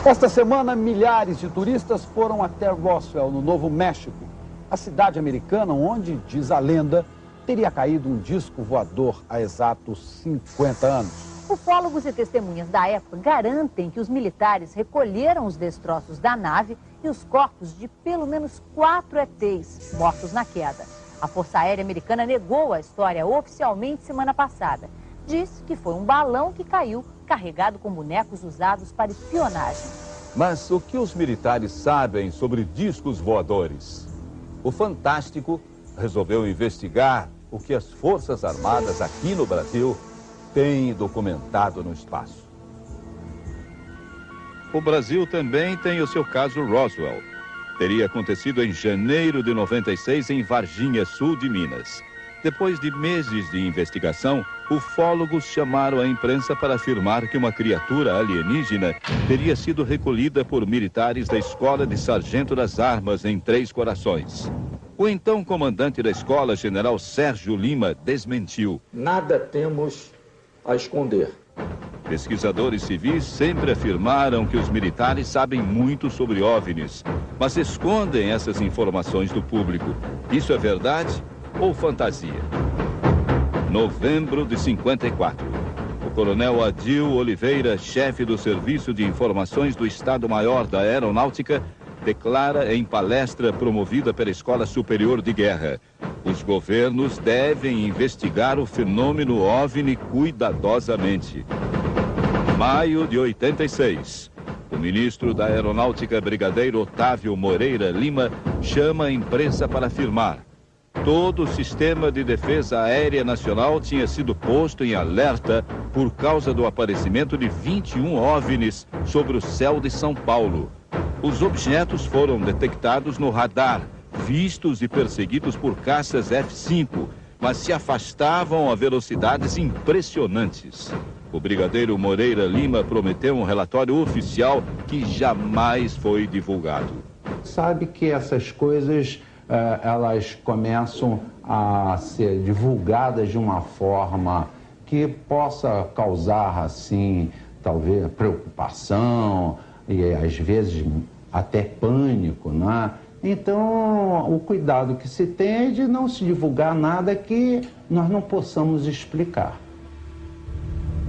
Esta semana, milhares de turistas foram até Roswell, no Novo México, a cidade americana onde, diz a lenda, teria caído um disco voador há exatos 50 anos. Ufólogos e testemunhas da época garantem que os militares recolheram os destroços da nave e os corpos de pelo menos 4 ETs mortos na queda. A Força Aérea Americana negou a história oficialmente semana passada. Disse que foi um balão que caiu, carregado com bonecos usados para espionagem. Mas o que os militares sabem sobre discos voadores? O Fantástico resolveu investigar o que as Forças Armadas aqui no Brasil têm documentado no espaço. O Brasil também tem o seu caso Roswell. Teria acontecido em janeiro de 96 em Varginha, sul de Minas. Depois de meses de investigação, ufólogos chamaram a imprensa para afirmar que uma criatura alienígena teria sido recolhida por militares da Escola de Sargento das Armas em Três Corações. O então comandante da escola, general Sérgio Lima, desmentiu. Nada temos a esconder. Pesquisadores civis sempre afirmaram que os militares sabem muito sobre OVNIs, mas escondem essas informações do público. Isso é verdade ou fantasia? Novembro de 54. O coronel Adil Oliveira, chefe do Serviço de Informações do Estado-Maior da Aeronáutica, declara em palestra promovida pela Escola Superior de Guerra: os governos devem investigar o fenômeno OVNI cuidadosamente. Maio de 86. O ministro da Aeronáutica, brigadeiro Otávio Moreira Lima, chama a imprensa para afirmar: todo o sistema de defesa aérea nacional tinha sido posto em alerta por causa do aparecimento de 21 OVNIs sobre o céu de São Paulo. Os objetos foram detectados no radar, vistos e perseguidos por caças F-5, mas se afastavam a velocidades impressionantes. O brigadeiro Moreira Lima prometeu um relatório oficial que jamais foi divulgado. Sabe que essas coisas, elas começam a ser divulgadas de uma forma que possa causar, assim, talvez preocupação e às vezes até pânico, né? Então, o cuidado que se tem é de não se divulgar nada que nós não possamos explicar.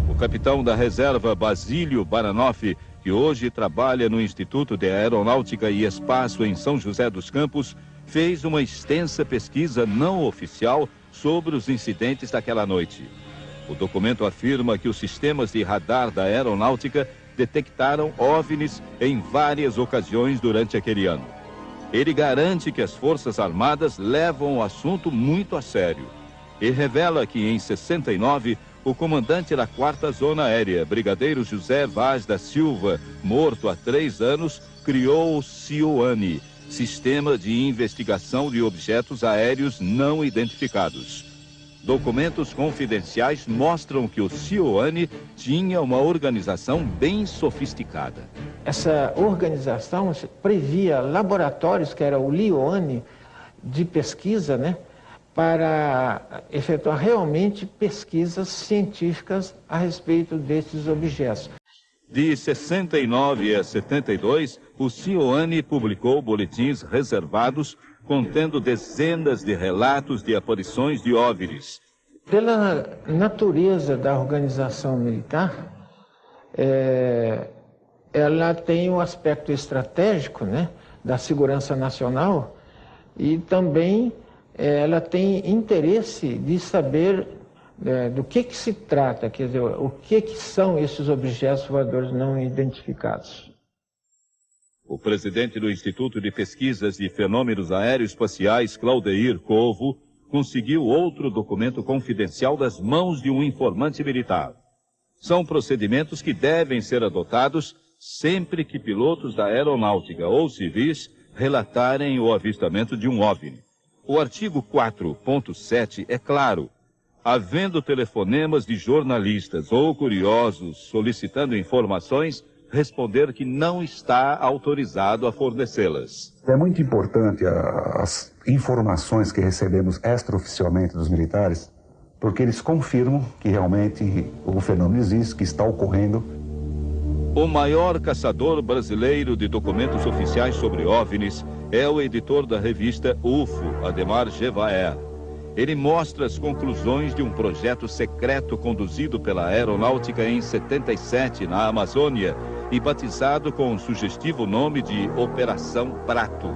O capitão da reserva Basílio Baranoff, que hoje trabalha no Instituto de Aeronáutica e Espaço em São José dos Campos, fez uma extensa pesquisa não oficial sobre os incidentes daquela noite. O documento afirma que os sistemas de radar da aeronáutica detectaram OVNIs em várias ocasiões durante aquele ano. Ele garante que as Forças Armadas levam o assunto muito a sério e revela que em 69, o comandante da 4ª Zona Aérea, brigadeiro José Vaz da Silva, morto há 3 anos, criou o CIOANI, Sistema de Investigação de Objetos Aéreos Não Identificados. Documentos confidenciais mostram que o CIOANI tinha uma organização bem sofisticada. Essa organização previa laboratórios, que era o LIOANI, de pesquisa, né, para efetuar realmente pesquisas científicas a respeito desses objetos. De 69 a 72, o CIOANI publicou boletins reservados contendo dezenas de relatos de aparições de OVNIs. Pela natureza da organização militar, ela tem um aspecto estratégico, né, da segurança nacional, e também ela tem interesse de saber do que se trata, quer dizer, o que são esses objetos voadores não identificados. O presidente do Instituto de Pesquisas de Fenômenos Aeroespaciais, Claudeir Covo, conseguiu outro documento confidencial das mãos de um informante militar. São procedimentos que devem ser adotados sempre que pilotos da aeronáutica ou civis relatarem o avistamento de um OVNI. O artigo 4.7 é claro: havendo telefonemas de jornalistas ou curiosos solicitando informações, responder que não está autorizado a fornecê-las. É muito importante as informações que recebemos extraoficialmente dos militares, porque eles confirmam que realmente o fenômeno existe, que está ocorrendo. O maior caçador brasileiro de documentos oficiais sobre OVNIs é o editor da revista UFO, Ademar Jevaer. Ele mostra as conclusões de um projeto secreto conduzido pela Aeronáutica em 77, na Amazônia, e batizado com o sugestivo nome de Operação Prato.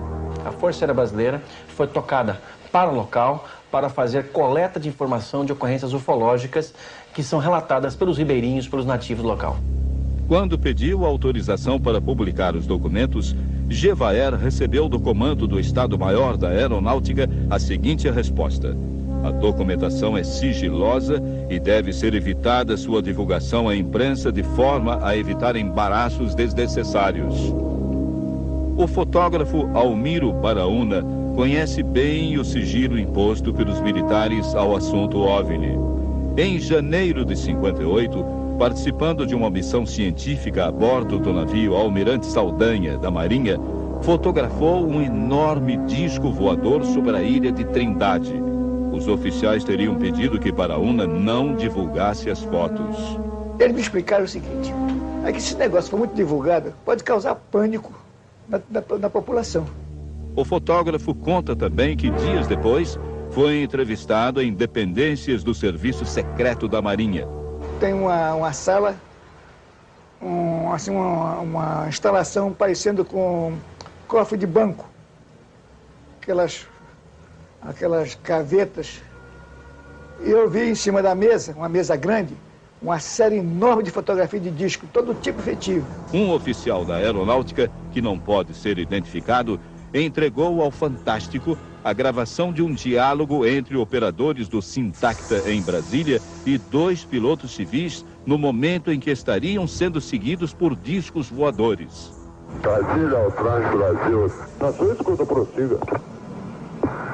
A Força Aérea Brasileira foi tocada para o local para fazer coleta de informação de ocorrências ufológicas que são relatadas pelos ribeirinhos, pelos nativos do local. Quando pediu autorização para publicar os documentos, Jevaer recebeu do comando do Estado-Maior da Aeronáutica a seguinte resposta: a documentação é sigilosa e deve ser evitada sua divulgação à imprensa de forma a evitar embaraços desnecessários. O fotógrafo Almiro Baraúna conhece bem o sigilo imposto pelos militares ao assunto OVNI. Em janeiro de 58, participando de uma missão científica a bordo do navio Almirante Saldanha, da Marinha, fotografou um enorme disco voador sobre a ilha de Trindade. Os oficiais teriam pedido que Baraúna não divulgasse as fotos. Eles me explicaram o seguinte: é que esse negócio for muito divulgado, pode causar pânico na população. O fotógrafo conta também que dias depois foi entrevistado em dependências do Serviço Secreto da Marinha. Tem uma sala, uma instalação parecendo com cofre de banco. Aquelas gavetas. E eu vi em cima da mesa, uma mesa grande, uma série enorme de fotografias de disco, todo tipo efetivo. Um oficial da Aeronáutica, que não pode ser identificado, entregou ao Fantástico a gravação de um diálogo entre operadores do Sintacta em Brasília e 2 pilotos civis no momento em que estariam sendo seguidos por discos voadores. Brasília ao Transbrasil. Na sua escuta, prossiga.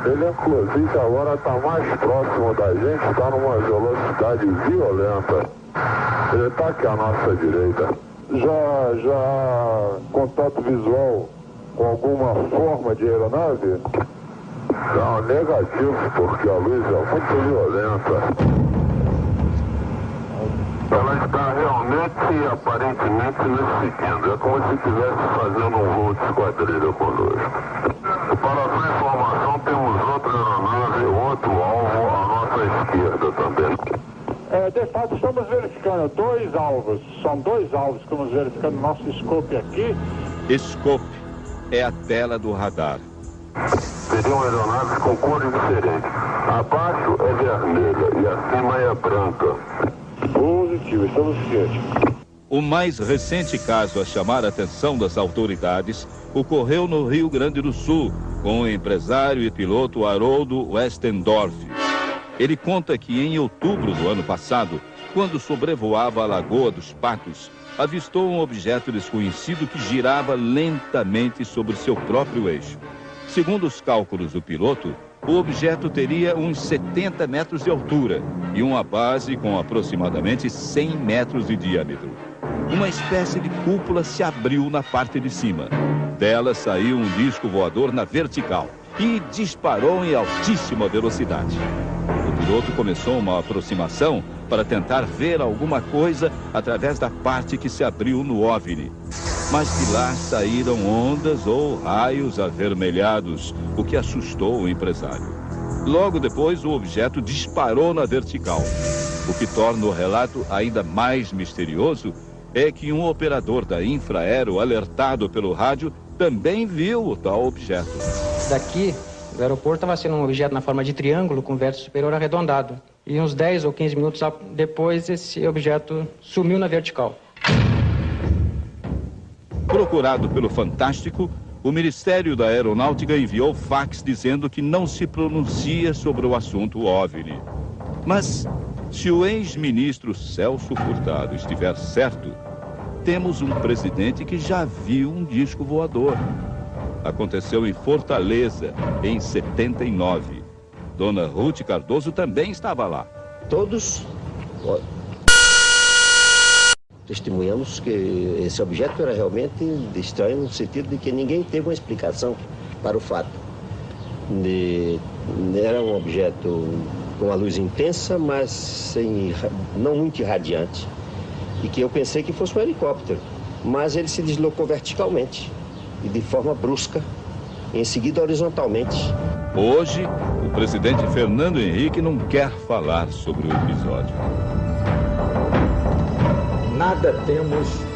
Ele, inclusive, agora está mais próximo da gente, está numa velocidade violenta. Ele está aqui à nossa direita. Já contato visual com alguma forma de aeronave? Não, negativo, porque a luz é muito violenta. Ela está realmente, aparentemente, nos seguindo. É como se estivesse fazendo um voo de esquadrilha conosco. Para a sua informação, temos outra aeronave, outro alvo à nossa esquerda também. De fato, estamos verificando 2 alvos. São 2 alvos que estamos verificando no nosso scope aqui. Scope é a tela do radar. Seriam aeronaves com cores diferentes. Abaixo é vermelha e acima é branca. Positivo, estamos cientes. O mais recente caso a chamar a atenção das autoridades ocorreu no Rio Grande do Sul, com o empresário e piloto Haroldo Westendorf. Ele conta que em outubro do ano passado, quando sobrevoava a Lagoa dos Patos, avistou um objeto desconhecido que girava lentamente sobre seu próprio eixo. Segundo os cálculos do piloto, o objeto teria uns 70 metros de altura e uma base com aproximadamente 100 metros de diâmetro. Uma espécie de cúpula se abriu na parte de cima. Dela saiu um disco voador na vertical e disparou em altíssima velocidade. O piloto começou uma aproximação para tentar ver alguma coisa através da parte que se abriu no OVNI. Mas de lá saíram ondas ou raios avermelhados, o que assustou o empresário. Logo depois, o objeto disparou na vertical. O que torna o relato ainda mais misterioso é que um operador da Infraero, alertado pelo rádio, também viu o tal objeto. Daqui, do aeroporto, estava sendo um objeto na forma de triângulo com vértice superior arredondado. E uns 10 ou 15 minutos depois, esse objeto sumiu na vertical. Procurado pelo Fantástico, o Ministério da Aeronáutica enviou fax dizendo que não se pronuncia sobre o assunto OVNI. Mas, se o ex-ministro Celso Furtado estiver certo, temos um presidente que já viu um disco voador. Aconteceu em Fortaleza, em 79. Dona Ruth Cardoso também estava lá. Todos testemunhamos que esse objeto era realmente estranho, no sentido de que ninguém teve uma explicação para o fato. Era um objeto com uma luz intensa, mas não muito irradiante. E que eu pensei que fosse um helicóptero. mas ele se deslocou verticalmente e de forma brusca, em seguida horizontalmente. Hoje, o presidente Fernando Henrique não quer falar sobre o episódio. Nada temos